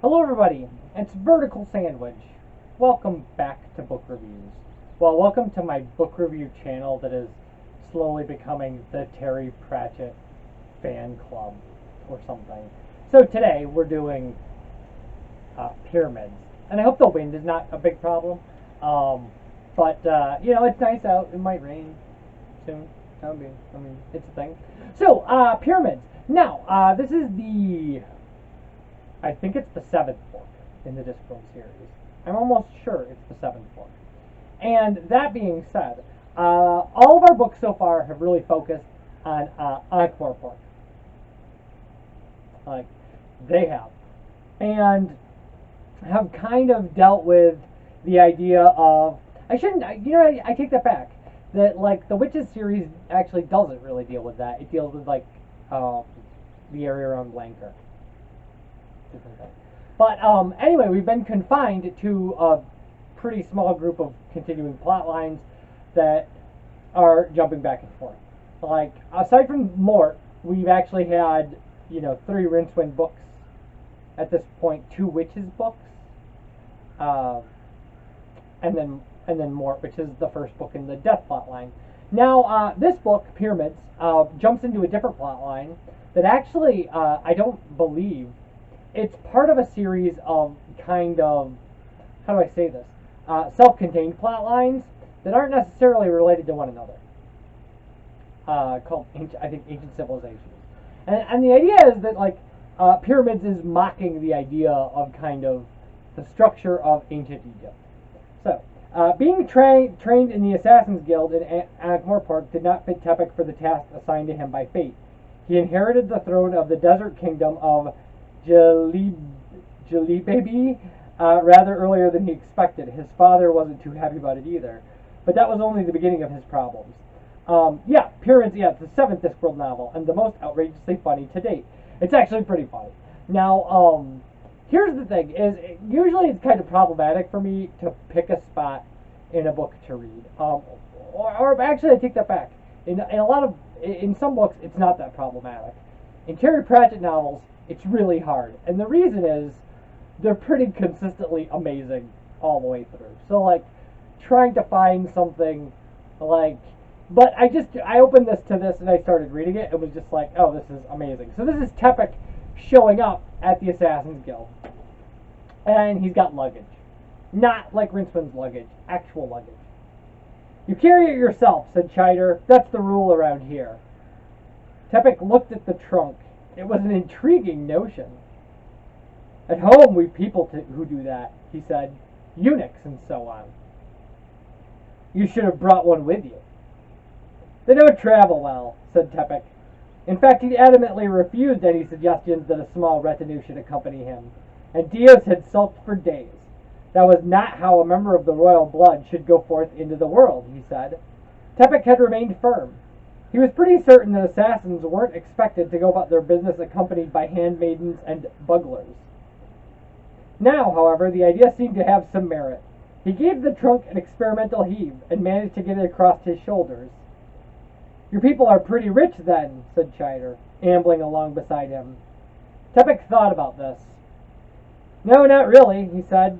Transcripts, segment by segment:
Hello everybody, it's Vertical Sandwich. Welcome back to book reviews. Well, welcome to my book review channel that is slowly becoming the Terry Pratchett fan club or something. So today we're doing Pyramids. And I hope the wind is not a big problem. But it's nice out. It might rain soon. It's a thing. So, Pyramids. Now, this is I think it's the 7th book in the Discworld series. I'm almost sure it's the 7th book. And that being said, all of our books so far have really focused on Ankh-Morpork. Like, they have. And have kind of dealt with the idea of... I take that back. That, like, the Witches series actually doesn't really deal with that. It deals with, like, the area around Blanker. But anyway, we've been confined to a pretty small group of continuing plot lines that are jumping back and forth. Like, aside from Mort, we've actually had, 3 Rincewind books at this point, 2 Witches books, and then Mort, which is the first book in the Death plot line. Now, this book, Pyramids, jumps into a different plot line that actually, I don't believe. It's part of a series of kind of, how do I say this, self-contained plot lines that aren't necessarily related to one another, called, I think, Ancient Civilizations. And the idea is that, like, Pyramids is mocking the idea of kind of the structure of ancient Egypt. So, being trained in the Assassin's Guild in Ankh-Morpork did not fit Tepek for the task assigned to him by fate. He inherited the throne of the desert kingdom of Jalibaby rather earlier than he expected. His father wasn't too happy about it either. But that was only the beginning of his problems. Pyramids, it's the 7th Discworld novel, and the most outrageously funny to date. It's actually pretty funny. Now, here's the thing, is usually it's kind of problematic for me to pick a spot in a book to read. Or actually, I take that back. In some books, it's not that problematic. In Terry Pratchett novels, it's really hard. And the reason is, they're pretty consistently amazing all the way through. So, like, trying to find something, like... But I opened this to this and I started reading it. It was just like, oh, this is amazing. So this is Tepek showing up at the Assassin's Guild. And he's got luggage. Not like Rincewind's luggage. Actual luggage. You carry it yourself, said Chider. That's the rule around here. Tepek looked at the trunk. It was an intriguing notion. At home, we've people who do that, he said. Eunuchs and so on. You should have brought one with you. They don't travel well, said Tepek. In fact, he'd adamantly refused any suggestions that a small retinue should accompany him, and Dios had sulked for days. That was not how a member of the royal blood should go forth into the world, he said. Tepek had remained firm. He was pretty certain that assassins weren't expected to go about their business accompanied by handmaidens and buglers. Now, however, the idea seemed to have some merit. He gave the trunk an experimental heave and managed to get it across his shoulders. Your people are pretty rich, then, said Chider, ambling along beside him. Tepek thought about this. No, not really, he said.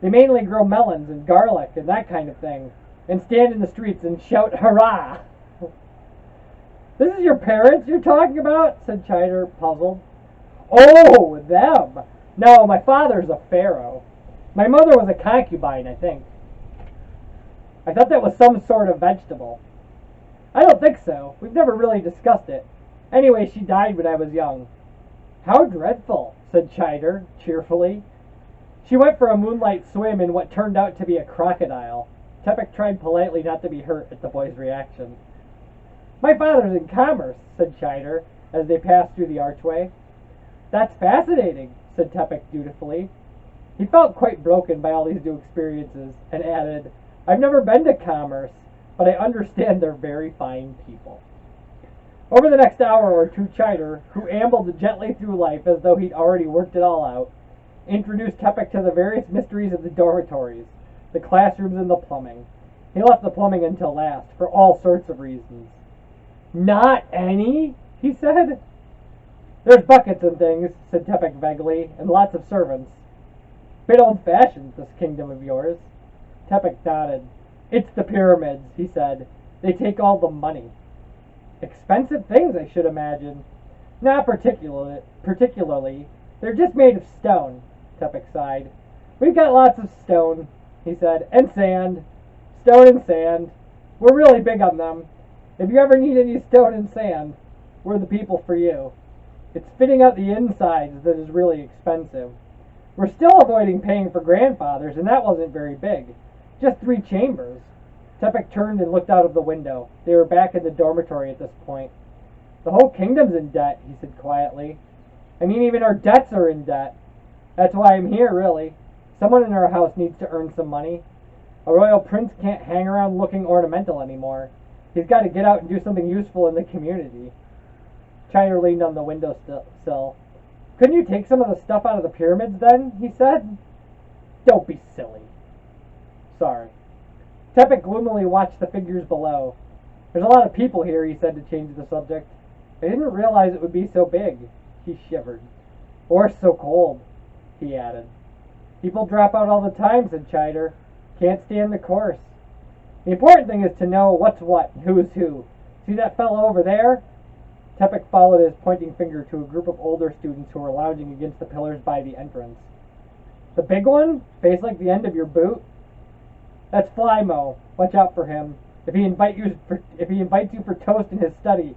They mainly grow melons and garlic and that kind of thing, and stand in the streets and shout, hurrah! This is your parents you're talking about? Said Chider, puzzled. Oh, them! No, my father's a pharaoh. My mother was a concubine, I think. I thought that was some sort of vegetable. I don't think so. We've never really discussed it. Anyway, she died when I was young. How dreadful, said Chider, cheerfully. She went for a moonlight swim in what turned out to be a crocodile. Tepek tried politely not to be hurt at the boy's reaction. My father's in commerce, said Chider, as they passed through the archway. That's fascinating, said Tepek dutifully. He felt quite broken by all these new experiences, and added, I've never been to commerce, but I understand they're very fine people. Over the next hour or two, Chider, who ambled gently through life as though he'd already worked it all out, introduced Tepek to the various mysteries of the dormitories, the classrooms, and the plumbing. He left the plumbing until last, for all sorts of reasons. Not any, he said. There's buckets and things, said Tepek vaguely, and lots of servants. Bit old-fashioned, this kingdom of yours. Tepek nodded. It's the pyramids, he said. They take all the money. Expensive things, I should imagine. Not particularly. They're just made of stone, Tepek sighed. We've got lots of stone, he said, and sand. Stone and sand. We're really big on them. If you ever need any stone and sand, we're the people for you. It's fitting out the insides that is really expensive. We're still avoiding paying for grandfathers, and that wasn't very big. Just 3 chambers. Tepek turned and looked out of the window. They were back in the dormitory at this point. The whole kingdom's in debt, he said quietly. I mean, even our debts are in debt. That's why I'm here, really. Someone in our house needs to earn some money. A royal prince can't hang around looking ornamental anymore. He's got to get out and do something useful in the community. Chider leaned on the windowsill. Couldn't you take some of the stuff out of the pyramids then? He said. Don't be silly. Sorry. Tepek gloomily watched the figures below. There's a lot of people here, he said to change the subject. I didn't realize it would be so big. He shivered. Or so cold, he added. People drop out all the time, said Chider. Can't stand the course. The important thing is to know what's what and who is who. See that fellow over there? Tepek followed his pointing finger to a group of older students who were lounging against the pillars by the entrance. The big one? Face like the end of your boot? That's Flymo. Watch out for him. If he invites you for toast in his study,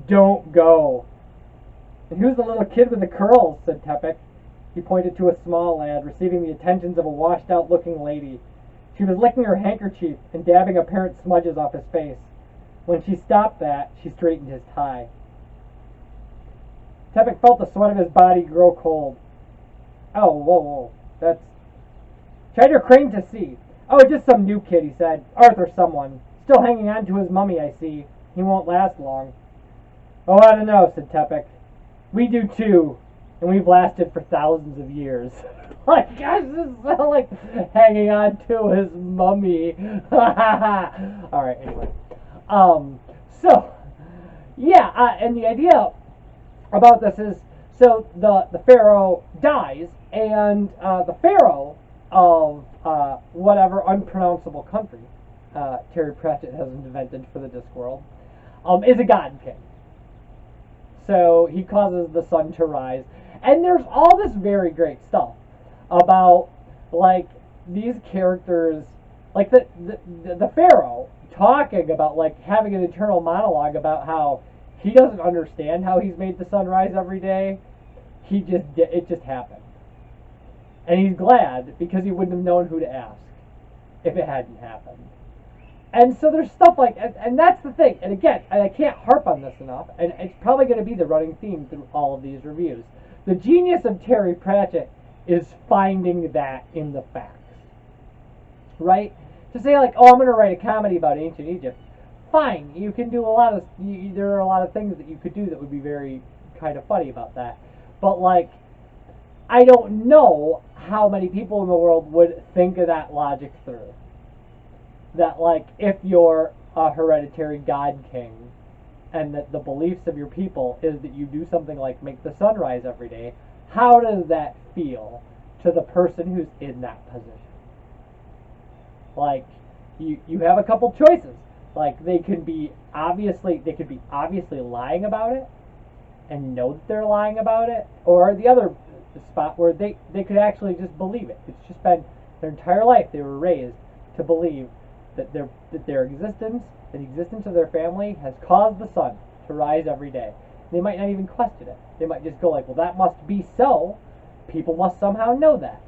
don't go. And who's the little kid with the curls? Said Tepek. He pointed to a small lad receiving the attentions of a washed-out-looking lady. She was licking her handkerchief and dabbing apparent smudges off his face. When she stopped that, she straightened his tie. Tepek felt the sweat of his body grow cold. Oh, whoa. That's... Chider craned to see. Oh, just some new kid, he said. Arthur someone. Still hanging on to his mummy, I see. He won't last long. Oh, I don't know, said Tepek. We do too, and we've lasted for thousands of years. Like, gosh, this is so like hanging on to his mummy. Alright, anyway. So, yeah, and the idea about this is, so the pharaoh dies, and the pharaoh of whatever unpronounceable country Terry Pratchett has invented for the Discworld is a god king. So he causes the sun to rise, and there's all this very great stuff about like these characters, like the pharaoh talking about like having an internal monologue about how he doesn't understand how he's made the sun rise every day. It just happened. And he's glad because he wouldn't have known who to ask if it hadn't happened. And so there's stuff like, and that's the thing. And again, I can't harp on this enough, and it's probably going to be the running theme through all of these reviews. The genius of Terry Pratchett is finding that in the facts. Right? To say like, oh, I'm going to write a comedy about ancient Egypt. Fine, you can do there are a lot of things that you could do that would be very kind of funny about that. But like, I don't know how many people in the world would think of that logic through. That like, if you're a hereditary god king, and that the beliefs of your people is that you do something like make the sun rise every day, how does that feel to the person who's in that position? Like, you have a couple choices. Like, they could be obviously lying about it and know that they're lying about it, or the other spot where they could actually just believe it. It's just been their entire life they were raised to believe that their existence, the existence of their family, has caused the sun to rise every day. They might not even question it. They might just go like, well, that must be so. People must somehow know that.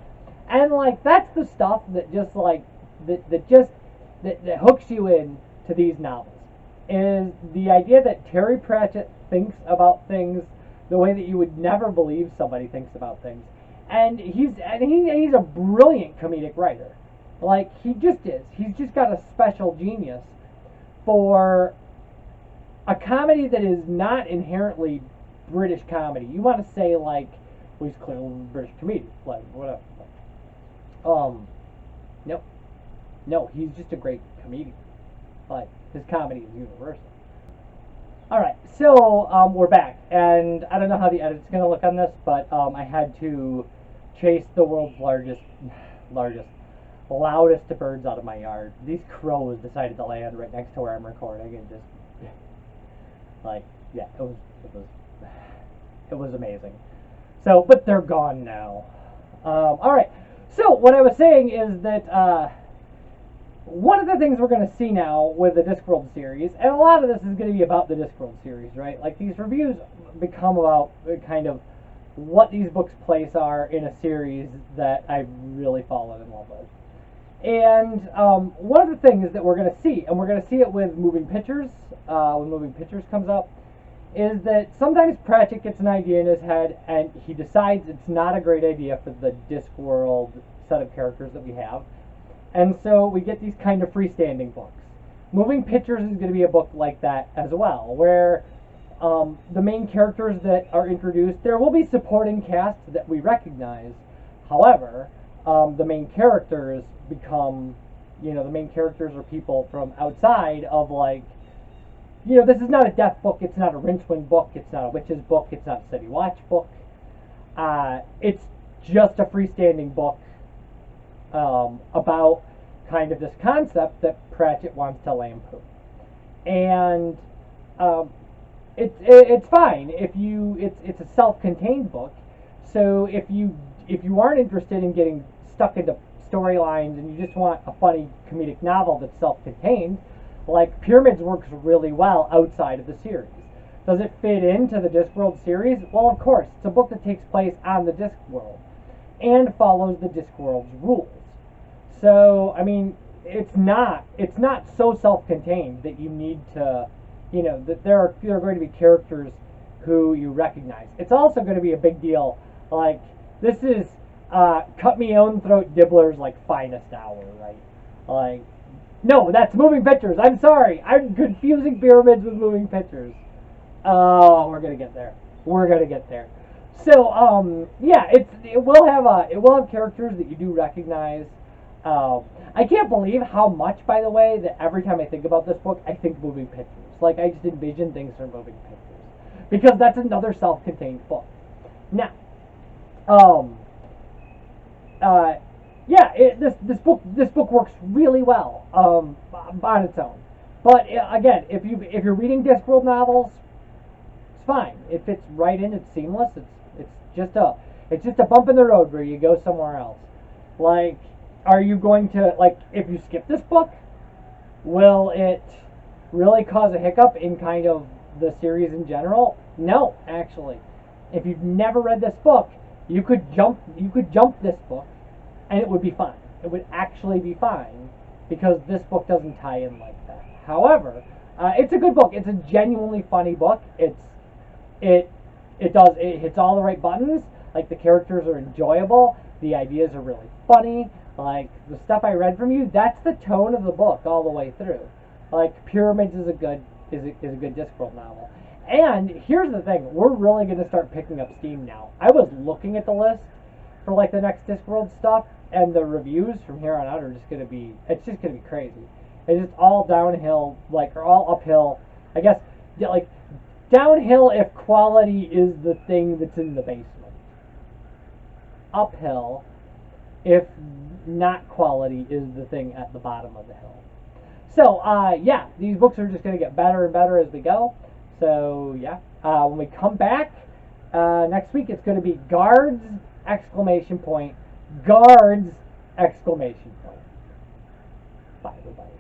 And like, that's the stuff that just like that hooks you in to these novels, is the idea that Terry Pratchett thinks about things the way that you would never believe somebody thinks about things. And he's a brilliant comedic writer. Like, he just is. He's just got a special genius for a comedy that is not inherently British comedy. You want to say, like, well, he's clearly a British comedian, like, whatever. No, he's just a great comedian. Like, his comedy is universal. Alright, so we're back, and I don't know how the edit's going to look on this, but I had to chase the world's loudest birds out of my yard. These crows decided to land right next to where I'm recording, and just, like, yeah, it was amazing. So, but they're gone now. Alright, so what I was saying is that, one of the things we're going to see now with the Discworld series, and a lot of this is going to be about the Discworld series, right? Like, these reviews become about kind of what these books' place are in a series that I've really fallen in love with. And one of the things that we're going to see, and we're going to see it with Moving Pictures, when Moving Pictures comes up, is that sometimes Pratchett gets an idea in his head, and he decides it's not a great idea for the Discworld set of characters that we have. And so we get these kind of freestanding books. Moving Pictures is going to be a book like that as well, where the main characters that are introduced, there will be supporting cast that we recognize. However, the main characters become, the main characters are people from outside of, like, this is not a death book, it's not a Rincewind book, it's not a Witches book, it's not a City Watch book. It's just a freestanding book about kind of this concept that Pratchett wants to lampoon, and it's fine if it's a self-contained book. So if you aren't interested in getting stuck into storylines and you just want a funny comedic novel that's self-contained, like Pyramids works really well outside of the series. Does it fit into the Discworld series? Well, of course. It's a book that takes place on the Discworld and follows the Discworld's rules. So, I mean, it's not so self-contained that you need to, that there are going to be characters who you recognize. It's also going to be a big deal. Like, this is Cut Me Own Throat Dibbler's, like, finest hour, right? Like, no, that's Moving Pictures. I'm sorry. I'm confusing Pyramids with Moving Pictures. Oh, we're going to get there. We're going to get there. So, yeah, it will have characters that you do recognize. I can't believe how much, by the way, that every time I think about this book, I think Moving Pictures. Like, I just envision things from Moving Pictures. Because that's another self-contained book. Now, yeah, this book works really well, on its own. But, again, if you're reading Discworld novels, it's fine. It fits right in, it's seamless, it's just a bump in the road where you go somewhere else. Like, are you going to, like, if you skip this book, will it really cause a hiccup in kind of the series in general? No, actually. If you've never read this book, you could jump this book, and it would be fine. It would actually be fine, because this book doesn't tie in like that. However, it's a good book. It's a genuinely funny book. It hits all the right buttons. Like, the characters are enjoyable. The ideas are really funny. Like, the stuff I read from you, that's the tone of the book all the way through. Like, Pyramids is a good Discworld novel. And here's the thing, we're really going to start picking up steam now. I was looking at the list for, like, the next Discworld stuff, and the reviews from here on out are just going to be, it's just going to be crazy. It's just all downhill, like, or all uphill. I guess, like, downhill if quality is the thing that's in the basement. Uphill if not quality is the thing at the bottom of the hill. So, yeah, these books are just going to get better and better as we go. So, yeah, when we come back next week, it's going to be Guards! Exclamation point. Guards! Exclamation point. Bye, everybody.